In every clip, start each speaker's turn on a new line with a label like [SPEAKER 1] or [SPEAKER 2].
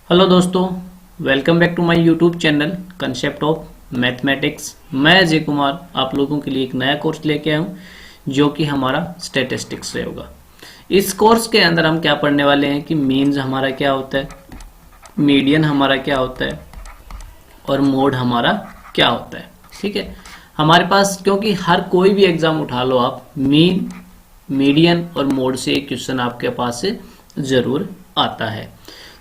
[SPEAKER 1] Hello दोस्तों, welcome back to my YouTube channel concept of mathematics. मैं अजय कुमार आप लोगों के लिए एक नया कोर्स लेके आया हूँ जो कि हमारा स्टैटिस्टिक्स से होगा। इस कोर्स के अंदर हम क्या पढ़ने वाले हैं कि मीन्स हमारा क्या होता है, मीडियन हमारा क्या होता है और मोड हमारा क्या होता है। ठीक है, हमारे पास क्योंकि हर कोई भी एग्जाम उठा लो आप, मीन, मीडियन और मोड से एक क्वेश्चन आपके पास से जरूर आता है।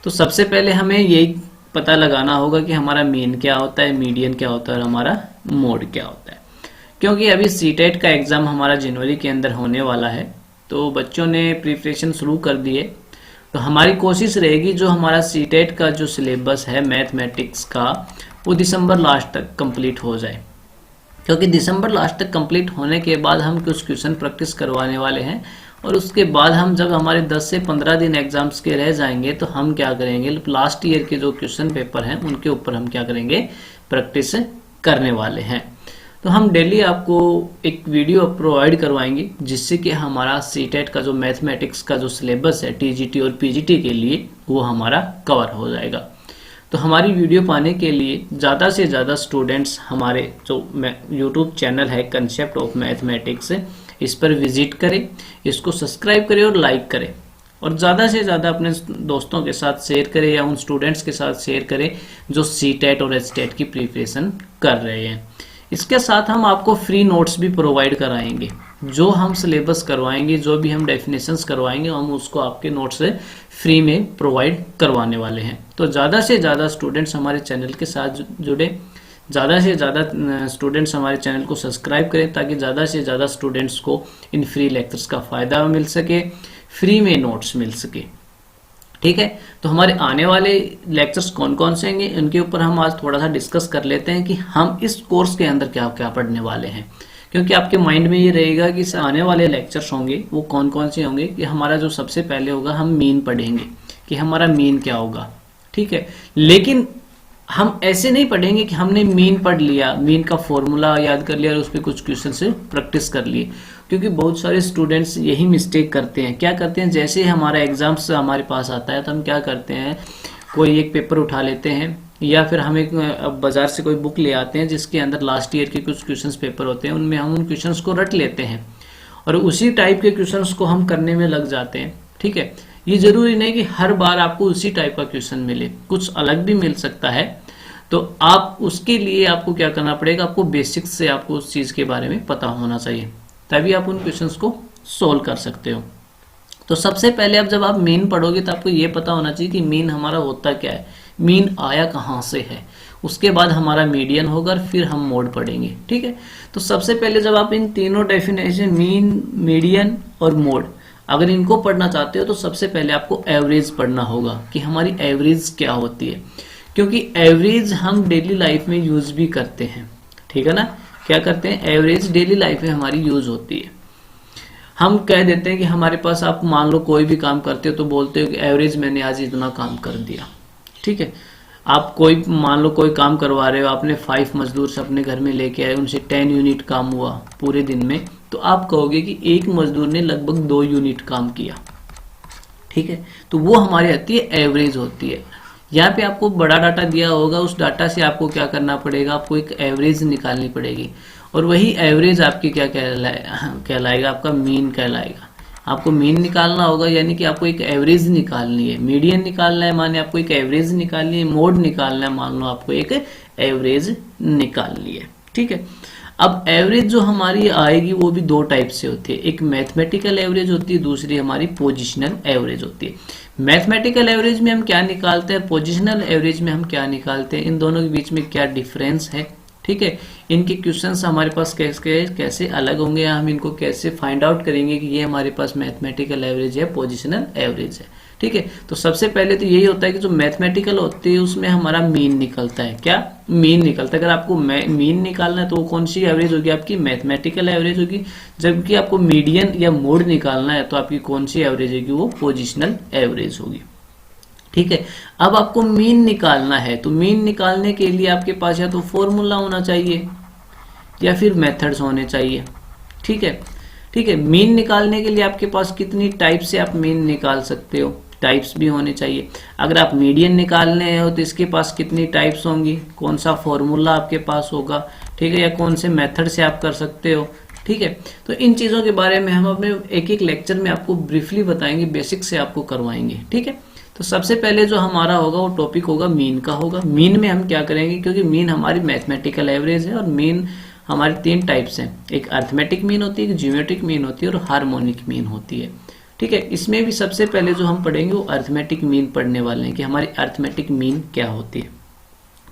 [SPEAKER 1] तो सबसे पहले हमें यही पता लगाना होगा कि हमारा मीन क्या होता है, मीडियन क्या होता है और हमारा मोड क्या होता है। क्योंकि अभी सीटेट का एग्ज़ाम हमारा जनवरी के अंदर होने वाला है, तो बच्चों ने प्रिपरेशन शुरू कर दी है। तो हमारी कोशिश रहेगी जो हमारा सीटेट का जो सिलेबस है मैथमेटिक्स का, वो दिसंबर लास्ट तक कंप्लीट हो जाए। क्योंकि दिसंबर लास्ट तक कंप्लीट होने के बाद हम कुछ क्वेश्चन प्रैक्टिस करवाने वाले हैं और उसके बाद हम जब हमारे 10 से 15 दिन एग्जाम्स के रह जाएंगे तो हम क्या करेंगे, लास्ट ईयर के जो क्वेश्चन पेपर हैं उनके ऊपर हम क्या करेंगे, प्रैक्टिस करने वाले हैं। तो हम डेली आपको एक वीडियो प्रोवाइड करवाएंगे जिससे कि हमारा सीटेट का जो मैथमेटिक्स का जो सिलेबस है टीजीटी और पीजीटी के लिए वो हमारा कवर हो जाएगा। तो हमारी वीडियो पाने के लिए ज़्यादा से ज़्यादा स्टूडेंट्स हमारे जो यूट्यूब चैनल है कंसेप्ट ऑफ मैथमेटिक्स, इस पर विजिट करें, इसको सब्सक्राइब करें और लाइक करें और ज़्यादा से ज़्यादा अपने दोस्तों के साथ शेयर करें या उन स्टूडेंट्स के साथ शेयर करें जो सीटेट और एचटेट की प्रिपरेशन कर रहे हैं। इसके साथ हम आपको फ्री नोट्स भी प्रोवाइड कराएंगे। जो हम सिलेबस करवाएंगे, जो भी हम डेफिनेशंस करवाएंगे, हम उसको आपके नोट्स से फ्री में प्रोवाइड करवाने वाले हैं। तो ज़्यादा से ज़्यादा स्टूडेंट्स हमारे चैनल के साथ जुड़े, ज़्यादा से ज़्यादा स्टूडेंट्स हमारे चैनल को सब्सक्राइब करें ताकि ज़्यादा से ज़्यादा स्टूडेंट्स को इन फ्री लेक्चर्स का फ़ायदा मिल सके, फ्री में नोट्स मिल सके। ठीक है, तो हमारे आने वाले लेक्चर्स कौन कौन से होंगे उनके ऊपर हम आज थोड़ा सा डिस्कस कर लेते हैं कि हम इस कोर्स के अंदर क्या क्या पढ़ने वाले हैं। क्योंकि आपके माइंड में ये रहेगा कि आने वाले लेक्चर्स होंगे वो कौन कौन से होंगे, कि हमारा जो सबसे पहले होगा हम मीन पढ़ेंगे कि हमारा मीन क्या होगा। ठीक है, लेकिन हम ऐसे नहीं पढ़ेंगे कि हमने मीन पढ़ लिया, मीन का फॉर्मूला याद कर लिया और उस पर कुछ क्वेश्चन से प्रैक्टिस कर लिए। क्योंकि बहुत सारे स्टूडेंट्स यही मिस्टेक करते हैं। क्या करते हैं, जैसे ही हमारा एग्जाम्स हमारे पास आता है तो हम क्या करते हैं, कोई एक पेपर उठा लेते हैं या फिर हम एक बाजार से कोई बुक ले आते हैं जिसके अंदर लास्ट ईयर के कुछ क्वेश्चंस पेपर होते हैं, उनमें हम उन क्वेश्चंस को रट लेते हैं और उसी टाइप के क्वेश्चंस को हम करने में लग जाते हैं। ठीक है, ये जरूरी नहीं कि हर बार आपको उसी टाइप का क्वेश्चन मिले, कुछ अलग भी मिल सकता है। तो आप उसके लिए आपको क्या करना पड़ेगा, आपको बेसिक्स से आपको उस चीज़ के बारे में पता होना चाहिए, तभी आप उन क्वेश्चंस को सोल्व कर सकते हो। तो सबसे पहले अब जब आप मीन पढ़ोगे तो आपको ये पता होना चाहिए कि मीन हमारा होता क्या है, मीन आया कहाँ से है। उसके बाद हमारा मीडियन होगा और फिर हम मोड पढ़ेंगे। ठीक है, तो सबसे पहले जब आप इन तीनों डेफिनेशन मीन, मीडियन और मोड अगर इनको पढ़ना चाहते हो तो सबसे पहले आपको एवरेज पढ़ना होगा कि हमारी एवरेज क्या होती है। क्योंकि एवरेज हम डेली लाइफ में यूज भी करते हैं। ठीक है ना, क्या करते हैं, एवरेज डेली लाइफ में हमारी यूज होती है। हम कह देते हैं कि हमारे पास, आप मान लो कोई भी काम करते हो तो बोलते हो कि एवरेज मैंने आज इतना काम कर दिया। ठीक है, आप कोई मान लो कोई काम करवा रहे हो, आपने 5 मजदूर से अपने घर में लेके आए, उनसे 10 यूनिट काम हुआ पूरे दिन में, तो आप कहोगे कि एक मजदूर ने लगभग 2 यूनिट काम किया। ठीक है, तो वो हमारी आती है एवरेज होती है। यहाँ पे आपको बड़ा डाटा दिया होगा, उस डाटा से आपको क्या करना पड़ेगा, आपको एक एवरेज निकालनी पड़ेगी और वही एवरेज आपकी क्या कहलाएगा, आपका मीन कहलाएगा। आपको मीन निकालना होगा, यानी कि आपको एक एवरेज निकालनी है। मीडियन निकालना है माने आपको एक एवरेज निकालनी है, मोड निकालना है मान लो आपको एक एवरेज निकालनी है। ठीक है, अब एवरेज जो हमारी आएगी वो भी 2 टाइप से होती है, एक मैथमेटिकल एवरेज होती है, दूसरी हमारी पोजिशनल एवरेज होती है। मैथमेटिकल एवरेज में हम क्या निकालते हैं, पोजिशनल एवरेज में हम क्या निकालते हैं, इन दोनों के बीच में क्या डिफरेंस है। ठीक है, इनके क्वेश्चंस हमारे पास कैसे अलग होंगे, हम इनको कैसे फाइंड आउट करेंगे कि ये हमारे पास मैथमेटिकल एवरेज है, पोजिशनल एवरेज है। ठीक है, तो सबसे पहले तो यही होता है कि जो मैथमेटिकल होती है उसमें हमारा मीन निकलता है। क्या मीन निकलता है, अगर आपको मीन निकालना है तो वो कौन सी एवरेज होगी, आपकी मैथमेटिकल एवरेज होगी। जबकि आपको मीडियन या मोड निकालना है तो आपकी कौन सी एवरेज होगी, वो पोजिशनल एवरेज होगी। ठीक है, अब आपको मीन निकालना है तो मीन निकालने के लिए आपके पास या तो फॉर्मूला होना चाहिए या फिर मेथड्स होने चाहिए। ठीक है, मीन निकालने के लिए आपके पास कितनी टाइप से आप मीन निकाल सकते हो। टाइप्स भी होने चाहिए। अगर आप मीडियन निकालने हो तो इसके पास कितनी टाइप्स होंगी, कौन सा फॉर्मूला आपके पास होगा, ठीक है, या कौन से मेथड से आप कर सकते हो, ठीक है। तो इन चीज़ों के बारे में हम अपने एक एक लेक्चर में आपको ब्रीफली बताएंगे, बेसिक से आपको करवाएंगे, ठीक है। तो सबसे पहले जो हमारा होगा वो टॉपिक होगा मीन का होगा। मीन में हम क्या करेंगे, क्योंकि मीन हमारी मैथमेटिकल एवरेज है और मीन हमारे 3 टाइप्स हैं, एक अर्थमेटिक मीन होती है, एक ज्योमेट्रिक मीन होती है और हार्मोनिक मीन होती है, ठीक है। इसमें भी सबसे पहले जो हम पढ़ेंगे वो अर्थमेटिक मीन पढ़ने वाले हैं कि हमारी अर्थमेटिक मीन क्या होती है,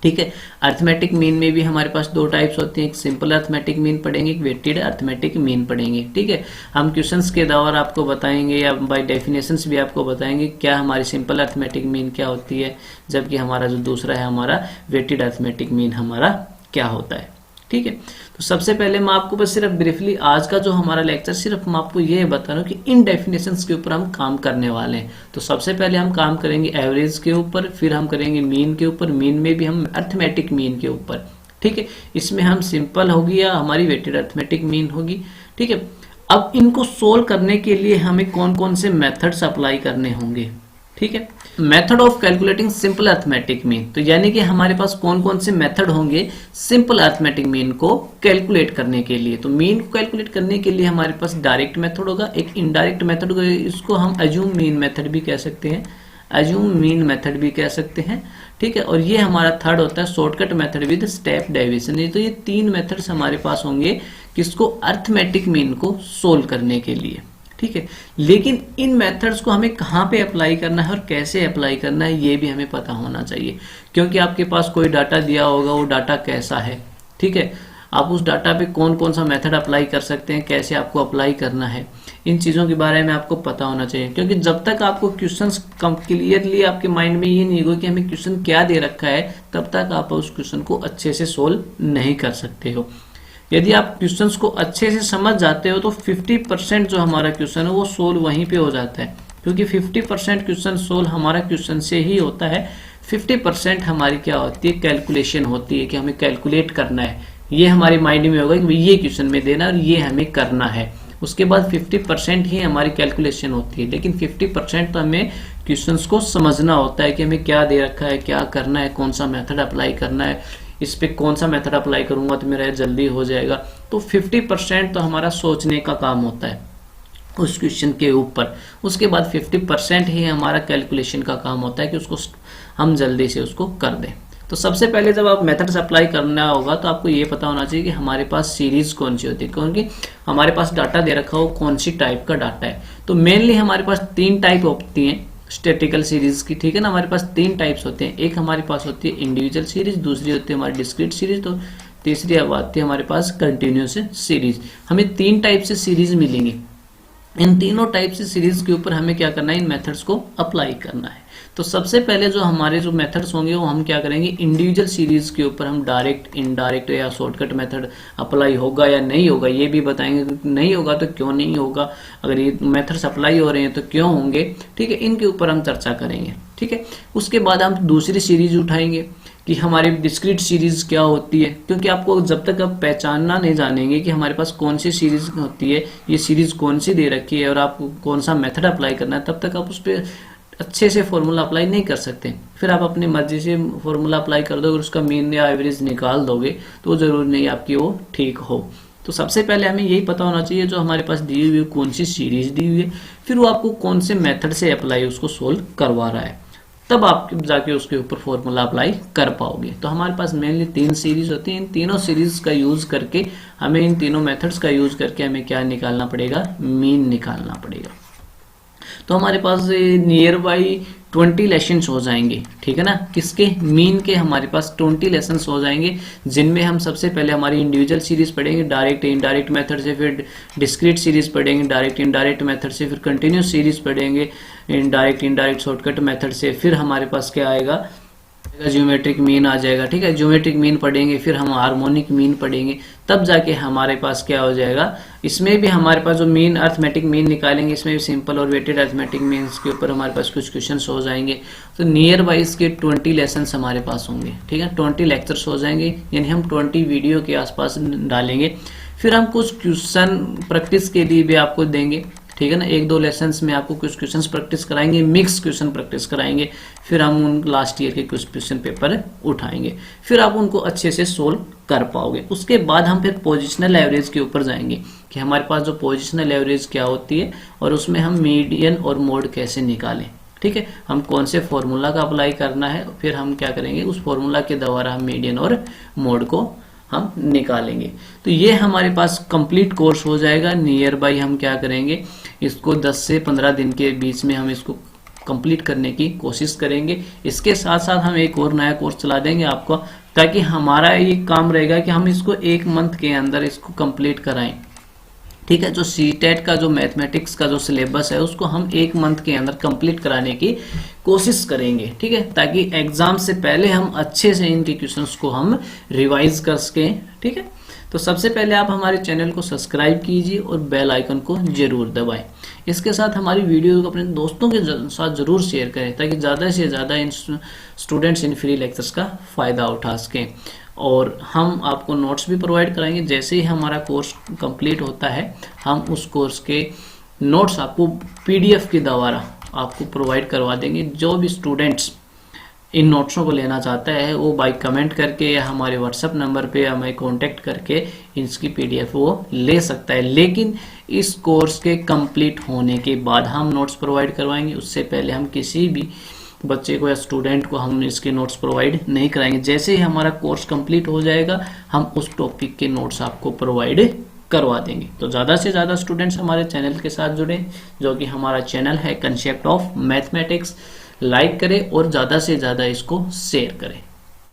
[SPEAKER 1] ठीक है। अर्थमेटिक मीन में भी हमारे पास 2 टाइप्स होती हैं, एक सिंपल अर्थमेटिक मीन पढ़ेंगे, एक वेटेड अर्थमेटिक मीन पढ़ेंगे, ठीक है। हम क्वेश्चंस के दौरान आपको बताएंगे या बाय डेफिनेशंस भी आपको बताएंगे क्या हमारी सिंपल अर्थमेटिक मीन क्या होती है, जबकि हमारा जो दूसरा है हमारा वेटेड अर्थमेटिक मीन हमारा क्या होता है, ठीक है। तो सबसे पहले मैं आपको बस सिर्फ ब्रीफली आज का जो हमारा लेक्चर सिर्फ मैं आपको ये बता रहा हूँ कि इन डेफिनेशंस के ऊपर हम काम करने वाले हैं। तो सबसे पहले हम काम करेंगे एवरेज के ऊपर, फिर हम करेंगे मीन के ऊपर, मीन में भी हम अर्थमेटिक मीन के ऊपर, ठीक है। इसमें हम सिंपल होगी या हमारी वेटेड अर्थमेटिक मीन होगी, ठीक है। अब इनको सोल्व करने के लिए हमें कौन कौन से मेथड्स अप्लाई करने होंगे, ठीक है। Method of calculating simple arithmetic mean, तो यानी कि हमारे पास कौन कौन से मेथड होंगे सिंपल अर्थमेटिक मीन को कैलकुलेट करने के लिए। तो मीन को कैलकुलेट करने के लिए हमारे पास डायरेक्ट मेथड होगा, एक इनडायरेक्ट मेथड होगा, इसको हम अज्यूम मीन मेथड भी कह सकते हैं, अज्यूम मीन मेथड भी कह सकते हैं, ठीक है। और ये हमारा थर्ड होता है shortcut method with step deviation. तो ये 3 मेथड्स हमारे पास होंगे किसको, अर्थमेटिक मीन को सोल्व करने के लिए, ठीक है। लेकिन इन मेथड्स को हमें कहाँ पे अप्लाई करना है और कैसे अप्लाई करना है ये भी हमें पता होना चाहिए, क्योंकि आपके पास कोई डाटा दिया होगा, वो डाटा कैसा है, ठीक है। आप उस डाटा पे कौन कौन सा मेथड अप्लाई कर सकते हैं, कैसे आपको अप्लाई करना है, इन चीज़ों के बारे में आपको पता होना चाहिए। क्योंकि जब तक आपको क्वेश्चंस क्लियरली आपके माइंड में ये नहीं होगा कि हमें क्वेश्चन क्या दे रखा है, तब तक आप उस क्वेश्चन को अच्छे से सोल्व नहीं कर सकते हो। यदि आप क्वेश्चंस को अच्छे से समझ जाते हो तो 50% जो हमारा क्वेश्चन है वो सोल्व वहीं पे हो जाता है, क्योंकि 50% क्वेश्चन सोल्व हमारा क्वेश्चन से ही होता है। 50% हमारी क्या होती है, कैलकुलेशन होती है कि हमें कैलकुलेट करना है, ये हमारे माइंड में होगा कि ये क्वेश्चन में देना और ये हमें करना है। उसके बाद 50% ही हमारी कैलकुलेशन होती है, लेकिन 50% तो हमें क्वेश्चंस को समझना होता है कि हमें क्या दे रखा है, क्या करना है, कौन सा मेथड अप्लाई करना है, इस पे कौन सा मेथड अप्लाई करूंगा तो मेरा जल्दी हो जाएगा। तो 50% तो हमारा सोचने का काम होता है उस क्वेश्चन के ऊपर। उसके बाद 50% ही हमारा कैलकुलेशन का काम होता है कि उसको हम जल्दी से उसको कर दें। तो सबसे पहले जब आप मेथड्स अप्लाई करना होगा तो आपको ये पता होना चाहिए कि हमारे पास सीरीज कौन सी होती है, क्योंकि हमारे पास डाटा दे रखा हो कौन सी टाइप का डाटा है। तो मेनली हमारे पास 3 टाइप होती हैं स्टैटिकल सीरीज की, ठीक है ना। हमारे पास 3 टाइप्स होते हैं, एक हमारे पास होती है इंडिविजुअल सीरीज, दूसरी होती है हमारी डिस्क्रीट सीरीज, तो तीसरी अब आती है हमारे पास कंटिन्यूस सीरीज। हमें 3 टाइप से सीरीज मिलेंगी, इन तीनों टाइप से सीरीज के ऊपर हमें क्या करना है, इन मेथड्स को अप्लाई करना है। तो सबसे पहले जो हमारे जो मेथड्स होंगे वो हम क्या करेंगे, इंडिविजुअल सीरीज के ऊपर हम डायरेक्ट, इनडायरेक्ट या शॉर्टकट मेथड अप्लाई होगा या नहीं होगा ये भी बताएंगे। नहीं होगा तो क्यों नहीं होगा, अगर ये मेथड्स अप्लाई हो रहे हैं तो क्यों होंगे, ठीक है, इनके ऊपर हम चर्चा करेंगे, ठीक है। उसके बाद हम दूसरी सीरीज उठाएंगे कि हमारी डिस्क्रीट सीरीज क्या होती है, क्योंकि आपको जब तक आप पहचानना नहीं जानेंगे कि हमारे पास कौन सी सीरीज होती है, ये सीरीज कौन सी दे रखी है और आपको कौन सा मेथड अप्लाई करना है, तब तक आप उस पर अच्छे से फॉर्मूला अप्लाई नहीं कर सकते। फिर आप अपनी मर्जी से फॉर्मूला अप्लाई कर दोगे और उसका मीन या एवरेज निकाल दोगे तो जरूर नहीं आपकी वो ठीक हो। तो सबसे पहले हमें यही पता होना चाहिए जो हमारे पास दी हुई कौन सी सीरीज दी हुई है, फिर वो आपको कौन से मेथड से अप्लाई उसको सोल्व करवा रहा है, तब आप जाके उसके ऊपर फॉर्मूला अप्लाई कर पाओगे। तो हमारे पास मेनली 3 सीरीज होती हैं, इन तीनों सीरीज का यूज करके हमें, इन तीनों मेथड्स का यूज करके हमें क्या निकालना पड़ेगा, मीन निकालना पड़ेगा। तो हमारे पास नियर बाई 20 लेसन्स हो जाएंगे, ठीक है ना। किसके, मीन के हमारे पास 20 लेसन्स हो जाएंगे, जिनमें हम सबसे पहले हमारी इंडिविजुअल सीरीज पढ़ेंगे डायरेक्ट इनडायरेक्ट मेथड से, फिर डिस्क्रीट सीरीज पढ़ेंगे डायरेक्ट इनडायरेक्ट मेथड से, फिर कंटिन्यूस सीरीज पढ़ेंगे इनडायरेक्ट शॉर्टकट मेथड से, फिर हमारे पास क्या आएगा, ज्योमेट्रिक मीन आ जाएगा, ठीक है। ज्योमेट्रिक मीन पढ़ेंगे, फिर हम हार्मोनिक मीन पढ़ेंगे, तब जाके हमारे पास क्या हो जाएगा, इसमें भी हमारे पास जो मीन अर्थमेटिक मीन निकालेंगे, इसमें भी सिंपल और वेटेड अर्थमेटिक मीन्स के ऊपर हमारे पास कुछ क्वेश्चंस हो जाएंगे। तो नियर बाई इसके 20 लेसन्स हमारे पास होंगे, ठीक है, 20 लेक्चर्स हो जाएंगे, यानी हम 20 वीडियो के आसपास डालेंगे। फिर हम कुछ क्वेश्चन प्रैक्टिस के लिए भी आपको देंगे, ठीक है ना। 1-2 लेसन्स में आपको कुछ क्वेश्चंस प्रैक्टिस कराएंगे, मिक्स क्वेश्चन प्रैक्टिस कराएंगे, फिर हम उन लास्ट ईयर के कुछ क्वेश्चन पेपर उठाएंगे, फिर आप उनको अच्छे से सोल्व कर पाओगे। उसके बाद हम फिर पोजिशनल एवरेज के ऊपर जाएंगे कि हमारे पास जो पोजिशनल एवरेज क्या होती है और उसमें हम मीडियन और मोड कैसे निकालें। ठीक है, हम कौन से फॉर्मूला का अप्लाई करना है, फिर हम क्या करेंगे उस फॉर्मूला के द्वारा हम मीडियन और मोड को हम निकालेंगे। तो ये हमारे पास कंप्लीट कोर्स हो जाएगा। नियर बाई हम क्या करेंगे, इसको 10 से 15 दिन के बीच में हम इसको कंप्लीट करने की कोशिश करेंगे। इसके साथ साथ हम एक और नया कोर्स चला देंगे आपको, ताकि हमारा ये काम रहेगा कि हम इसको 1 मंथ के अंदर इसको कंप्लीट कराएं। ठीक है, जो सीटेट का जो मैथमेटिक्स का जो सिलेबस है उसको हम 1 मंथ के अंदर कंप्लीट कराने की कोशिश करेंगे। ठीक है, ताकि एग्जाम से पहले हम अच्छे से इनके क्वेश्चंस को हम रिवाइज कर सकें। ठीक है, तो सबसे पहले आप हमारे चैनल को सब्सक्राइब कीजिए और बेल आइकन को जरूर दबाएं। इसके साथ हमारी वीडियो को अपने दोस्तों के साथ जरूर शेयर करें, ताकि ज़्यादा से ज़्यादा इन स्टूडेंट्स इन फ्री लेक्चर्स का फ़ायदा उठा सकें। और हम आपको नोट्स भी प्रोवाइड कराएंगे। जैसे ही हमारा कोर्स कंप्लीट होता है हम उस कोर्स के नोट्स आपको PDF के द्वारा आपको प्रोवाइड करवा देंगे। जो भी स्टूडेंट्स इन नोट्सों को लेना चाहता है वो बाय कमेंट करके या हमारे व्हाट्सएप नंबर पे हमें कांटेक्ट करके इसकी PDF वो ले सकता है। लेकिन इस कोर्स के कंप्लीट होने के बाद हम नोट्स प्रोवाइड करवाएंगे, उससे पहले हम किसी भी बच्चे को या स्टूडेंट को हम इसके नोट्स प्रोवाइड नहीं कराएंगे। जैसे ही हमारा कोर्स कंप्लीट हो जाएगा हम उस टॉपिक के नोट्स आपको प्रोवाइड करवा देंगे। तो ज़्यादा से ज़्यादा स्टूडेंट्स हमारे चैनल के साथ जुड़ें, जो कि हमारा चैनल है कंसेप्ट ऑफ मैथमेटिक्स। लाइक करें और ज़्यादा से ज़्यादा इसको शेयर करें।